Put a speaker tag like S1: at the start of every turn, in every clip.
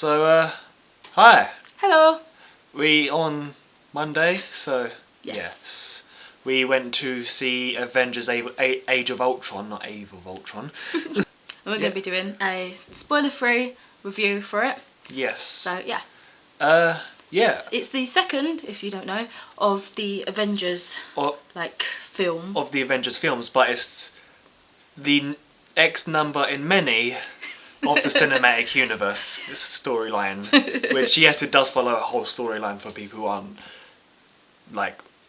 S1: So, hi.
S2: Hello.
S1: We on Monday, so
S2: Yes.
S1: we went to see Avengers Age of Ultron, not Eve of Ultron.
S2: And we're going to be doing a spoiler-free review for it.
S1: Yes.
S2: So, yeah.
S1: Yeah.
S2: It's the second, if you don't know, of the Avengers, film.
S1: Of the Avengers films, but it's the X number in many of the cinematic universe storyline, which yes, it does follow a whole storyline for people who aren't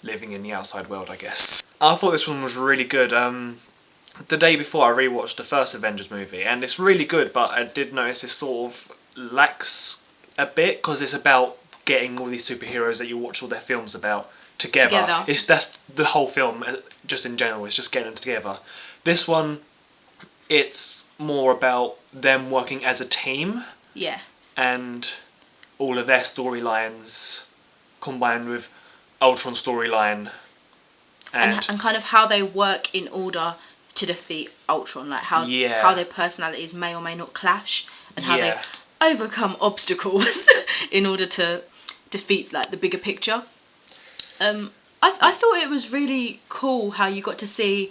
S1: living in the outside world, I guess. I thought this one was really good. The day before I rewatched the first Avengers movie, and it's really good, but I did notice it sort of lacks a bit because it's about getting all these superheroes that you watch all their films about together. That's the whole film, just in general. It's just getting them together. This one, it's more about them working as a team.
S2: Yeah. And
S1: all of their storylines combined with Ultron's storyline.
S2: And kind of how they work in order to defeat Ultron. Like how their personalities may or may not clash. And how they overcome obstacles in order to defeat the bigger picture. I thought it was really cool how you got to see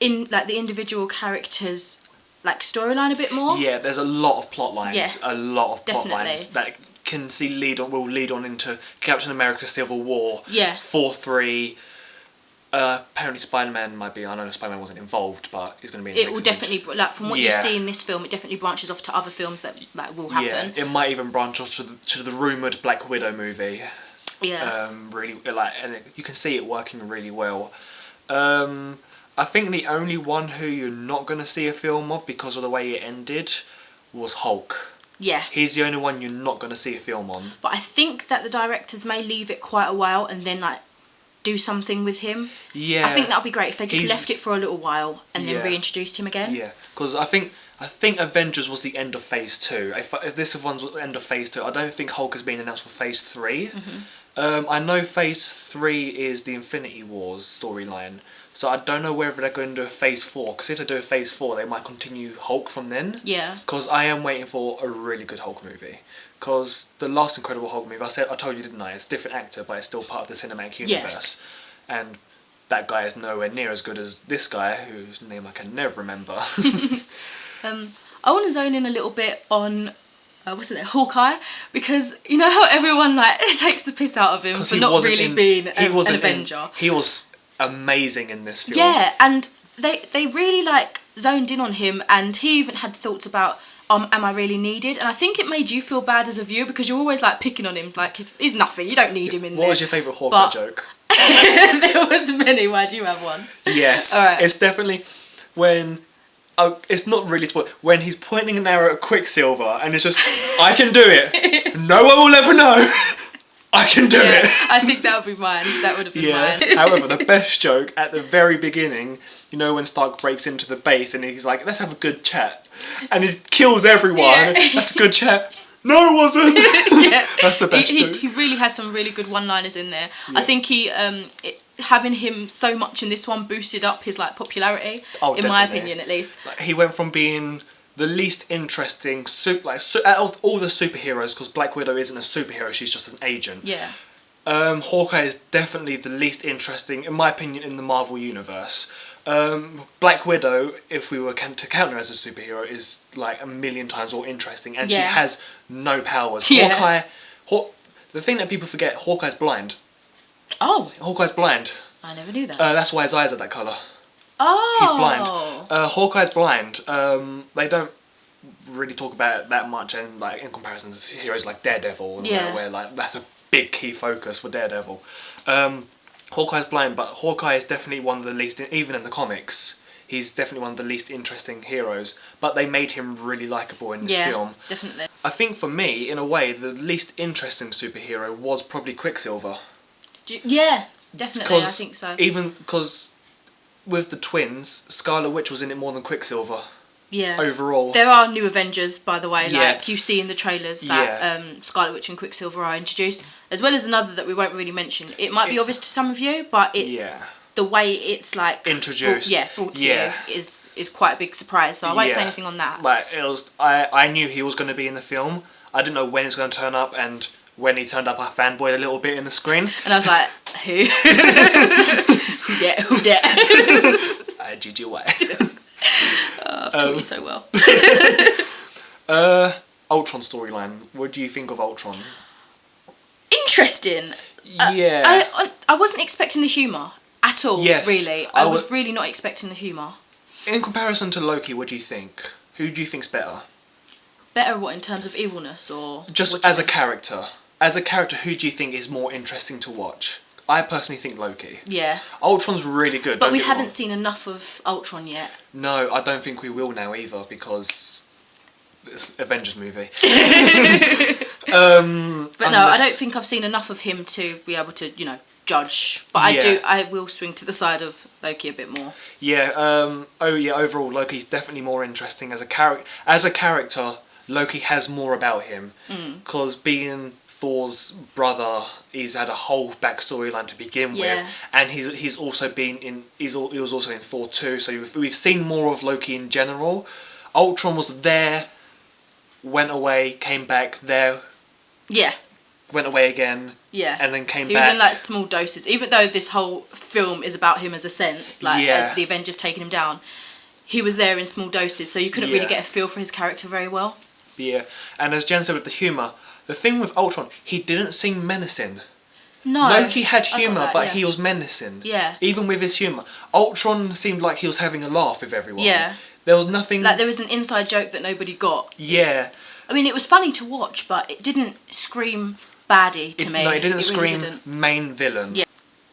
S2: in the individual characters storyline a bit more.
S1: Yeah, there's a lot of plot lines.
S2: Yeah,
S1: a lot of plot
S2: definitely.
S1: lines that will lead on into Captain America: Civil War.
S2: Yeah.
S1: 4-3. Apparently Spider-Man might be. I know Spider-Man wasn't involved, but he's going to be.
S2: It will definitely from what you see in this film, it definitely branches off to other films that will happen.
S1: Yeah, it might even branch off to the rumoured Black Widow movie.
S2: Yeah.
S1: Really and you can see it working really well. I think the only one who you're not going to see a film of because of the way it ended was Hulk.
S2: Yeah.
S1: He's the only one you're not going to see a film on.
S2: But I think that the directors may leave it quite a while and then do something with him.
S1: Yeah.
S2: I think that would be great if they just left it for a little while and then reintroduced him again.
S1: Yeah, because I think Avengers was the end of Phase 2. If this one's the end of Phase 2, I don't think Hulk has been announced for Phase 3. Mm-hmm. I know Phase 3 is the Infinity Wars storyline, so I don't know whether they're going to do a Phase 4, because if they do a Phase 4, they might continue Hulk from then.
S2: Yeah.
S1: Because I am waiting for a really good Hulk movie. Because the last Incredible Hulk movie, I told you, didn't I? It's a different actor, but it's still part of the cinematic universe. Yeah. And that guy is nowhere near as good as this guy, whose name I can never remember.
S2: I want to zone in a little bit on Hawkeye, because you know how everyone takes the piss out of him for not really being an Avenger.
S1: He was amazing in this film.
S2: Yeah, and they really zoned in on him, and he even had thoughts about am I really needed? And I think it made you feel bad as a viewer because you're always picking on him, he's nothing, you don't need him in there.
S1: What was your favourite Hawkeye joke?
S2: There was many. Why do you have one?
S1: Yes.
S2: All right.
S1: It's definitely when. It's not really spoiled. When he's pointing an arrow at Quicksilver and it's just, I can do it. No one will ever know. I can do it.
S2: I think that would be mine. That would have been mine.
S1: However, the best joke at the very beginning, you know, when Stark breaks into the base and he's like, let's have a good chat. And he kills everyone. Yeah. That's a good chat. No, it wasn't.
S2: Yeah.
S1: That's the best joke.
S2: He really has some really good one-liners in there. Yeah. I think having him so much in this one boosted up his popularity, in my opinion at least.
S1: He went from being the least interesting out of all the superheroes, because Black Widow isn't a superhero, she's just an agent.
S2: Yeah.
S1: Hawkeye is definitely the least interesting, in my opinion, in the Marvel universe. Black Widow, if we were to count her as a superhero, is a million times more interesting, and she has no powers.
S2: Yeah.
S1: The thing that people forget, Hawkeye's blind.
S2: Oh.
S1: Hawkeye's blind.
S2: I never knew that.
S1: That's why his eyes are that colour.
S2: Oh.
S1: He's blind. Hawkeye's blind. They don't really talk about it that much, and in comparison to heroes like Daredevil, where that's a big key focus for Daredevil. Hawkeye's blind, but Hawkeye is definitely one of the least, even in the comics, he's definitely one of the least interesting heroes, but they made him really likeable in this film.
S2: Yeah, definitely.
S1: I think for me, in a way, the least interesting superhero was probably Quicksilver.
S2: Yeah, definitely, I think so.
S1: Even because with the twins, Scarlet Witch was in it more than Quicksilver.
S2: Yeah.
S1: Overall.
S2: There are new Avengers, by the way, you see in the trailers that Scarlet Witch and Quicksilver are introduced, as well as another that we won't really mention. It might be obvious to some of you, but it's the way it's like
S1: introduced,
S2: brought to you is quite a big surprise. So I won't say anything on that.
S1: Like it was, I knew he was going to be in the film. I didn't know when he was going to turn up, and when he turned up, I fanboyed a little bit in the screen.
S2: And I was like, who? Who that?
S1: GG away.
S2: I've taught you so well.
S1: Ultron storyline. What do you think of Ultron?
S2: Interesting.
S1: Yeah.
S2: I wasn't expecting the humour at all.
S1: Yes,
S2: really. I was really not expecting the humour.
S1: In comparison to Loki, what do you think? Who do you think's better?
S2: Better what, in terms of evilness, or
S1: just as a character? As a character, who do you think is more interesting to watch? I personally think Loki.
S2: Yeah.
S1: Ultron's really good.
S2: But we haven't seen enough of Ultron yet.
S1: No, I don't think we will now either, because it's Avengers movie.
S2: But no, I don't think I've seen enough of him to be able to, judge. But I will swing to the side of Loki a bit more.
S1: Yeah. Overall, Loki's definitely more interesting as a character. As a character, Loki has more about him, because being Thor's brother, he's had a whole backstory line to begin with, and he's also been in he was also in Thor 2, so we've seen more of Loki in general. Ultron was there, went away, came back, there, went away again, and then came back.
S2: He was in like small doses, even though this whole film is about him as a sense, like as the Avengers taking him down. He was there in small doses, so you couldn't really get a feel for his character very well. Yeah,
S1: and as Jen said with the humour, the thing with Ultron, he didn't seem menacing.
S2: No.
S1: Loki had humour, but he was menacing.
S2: Yeah.
S1: Even with his humour. Ultron seemed like he was having a laugh with everyone.
S2: Yeah.
S1: There was nothing...
S2: Like, there was an inside joke that nobody got.
S1: Yeah.
S2: I mean, it was funny to watch, but it didn't scream baddie to me.
S1: No, it didn't scream
S2: really
S1: main villain.
S2: Yeah.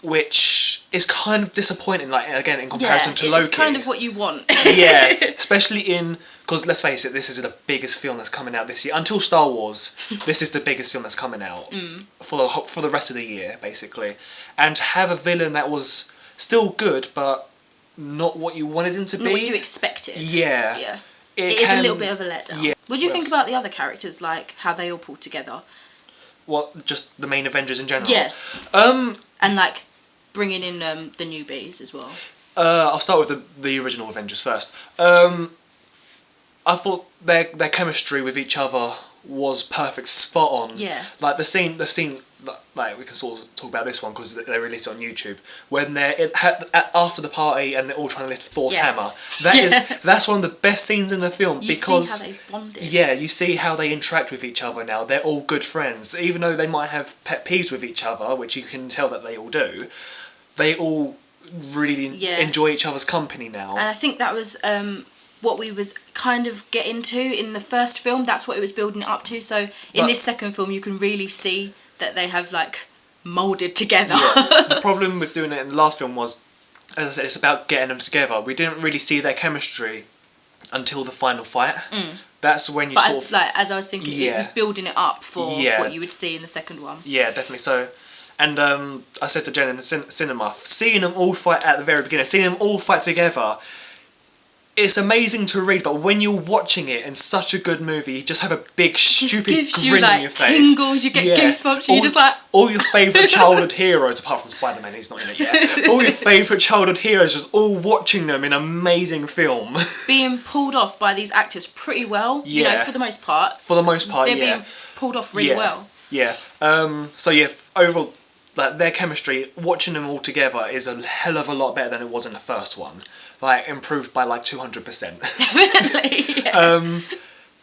S1: Which is kind of disappointing, like, again, in comparison to Loki.
S2: It's kind of what you want.
S1: Yeah, especially in... Because, let's face it, this is the biggest film that's coming out this year. Until Star Wars, this is the biggest film that's coming out for the rest of the year, basically. And to have a villain that was still good, but not what you wanted him to be.
S2: Not what you expected.
S1: Yeah.
S2: Yeah. It is a little bit of a letdown. Yeah. What do you think about the other characters, like how they all pulled together?
S1: What, just the main Avengers in general?
S2: Yeah. And like bringing in the newbies as well.
S1: I'll start with the original Avengers first. I thought their chemistry with each other was perfect, spot on.
S2: Yeah.
S1: Like the scene, like we can sort of talk about this one because they released it on YouTube when they're after the party and they're all trying to lift Thor's hammer. That's one of the best scenes in the film because
S2: see how they bonded.
S1: Yeah, you see how they interact with each other now. They're all good friends, even though they might have pet peeves with each other, which you can tell that they all do. They all really enjoy each other's company now.
S2: And I think that was what we was kind of getting to in the first film. That's what it was building up to. So in this second film, you can really see that they have like moulded together.
S1: Yeah. The problem with doing it in the last film was, as I said, it's about getting them together. We didn't really see their chemistry until the final fight. That's when you sort of...
S2: like, as I was thinking, it was building it up for what you would see in the second one.
S1: Yeah, definitely. So, and I said to Jen in the cinema, seeing them all fight at the very beginning, seeing them all fight together, it's amazing to read, but when you're watching it in such a good movie, you just have a big stupid grin on your face.
S2: Tingles, you get goosebumps, you're just like...
S1: all your favourite childhood heroes, apart from Spider-Man, he's not in it yet, all your favourite childhood heroes, just all watching them in an amazing film.
S2: Being pulled off by these actors pretty well, you know, for the most part.
S1: For the most part,
S2: they're being pulled off really well.
S1: Yeah. So yeah, overall, like, their chemistry, watching them all together is a hell of a lot better than it was in the first one. Like, improved by like 200%.
S2: Definitely, yeah.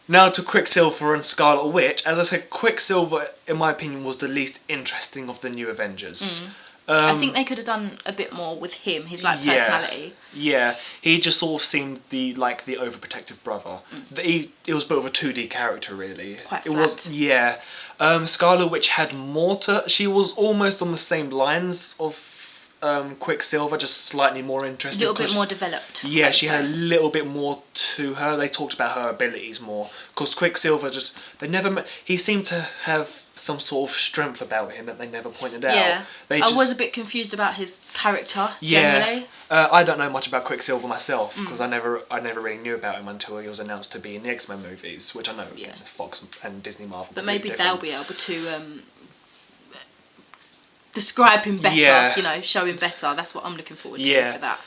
S1: Now to Quicksilver and Scarlet Witch. As I said, Quicksilver, in my opinion, was the least interesting of the new Avengers.
S2: I think they could have done a bit more with him, his like personality.
S1: Yeah, he just sort of seemed the overprotective brother. It was a bit of a 2D character, really.
S2: Quite flat.
S1: It was, Scarlet Witch had more to... She was almost on the same lines of Quicksilver, just slightly more interesting.
S2: A little bit more developed.
S1: Yeah, she had a little bit more to her. They talked about her abilities more. Because Quicksilver he seemed to have some sort of strength about him that they never pointed out.
S2: Yeah, I was a bit confused about his character, generally.
S1: I don't know much about Quicksilver myself, because I never really knew about him until he was announced to be in the X-Men movies, which I know Fox and Disney Marvel.
S2: But maybe they'll be able to describe him better, you know, show him better. That's what I'm looking forward to for that.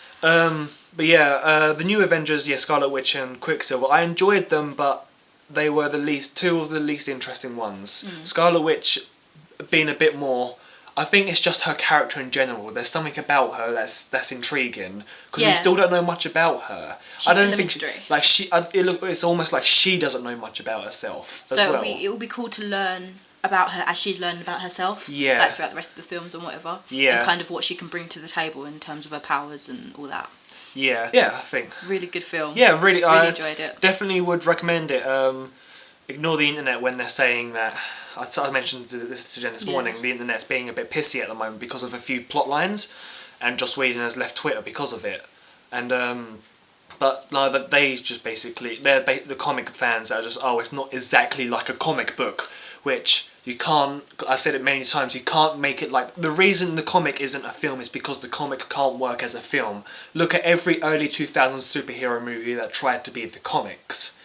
S1: But yeah, the new Avengers, Scarlet Witch and Quicksilver, I enjoyed them, but they were two of the least interesting ones. Scarlet Witch being a bit more... I think it's just her character in general. There's something about her that's intriguing, because we still don't know much about her.
S2: She's still a mystery.
S1: It's almost like she doesn't know much about herself as well.
S2: So it will be cool to learn about her as she's learning about herself.
S1: Yeah.
S2: Like throughout the rest of the films and whatever.
S1: Yeah.
S2: And kind of what she can bring to the table in terms of her powers and all that.
S1: Yeah, I think.
S2: Really good film.
S1: Yeah, really I
S2: enjoyed it.
S1: Definitely would recommend it. Ignore the internet when they're saying that. I mentioned this to Jen this morning. The internet's being a bit pissy at the moment because of a few plot lines, and Joss Whedon has left Twitter because of it. And but like, they just basically the comic fans that are just it's not exactly like a comic book, which you can't. I've said it many times. You can't make it like the reason the comic isn't a film is because the comic can't work as a film. Look at every early 2000s superhero movie that tried to be the comics.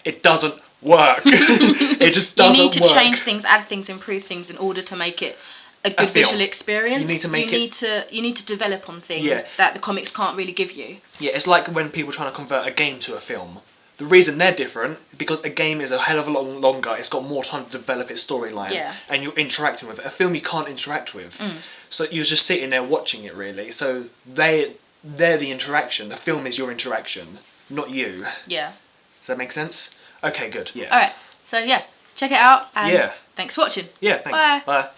S1: It doesn't work. It just doesn't work.
S2: You need to change things, add things, improve things in order to make it a good visual experience. You need to develop on things that the comics can't really give you. Yeah,
S1: it's like when people trying to convert a game to a film. The reason they're different is because a game is a hell of a lot longer. It's got more time to develop its storyline, and you're interacting with it. A film you can't interact with, so you're just sitting there watching it. Really, so they're the interaction. The film is your interaction, not you.
S2: Yeah.
S1: Does that make sense? Okay, good. Yeah.
S2: Alright, so check it out, and thanks for watching.
S1: Yeah, thanks.
S2: Bye.
S1: Bye.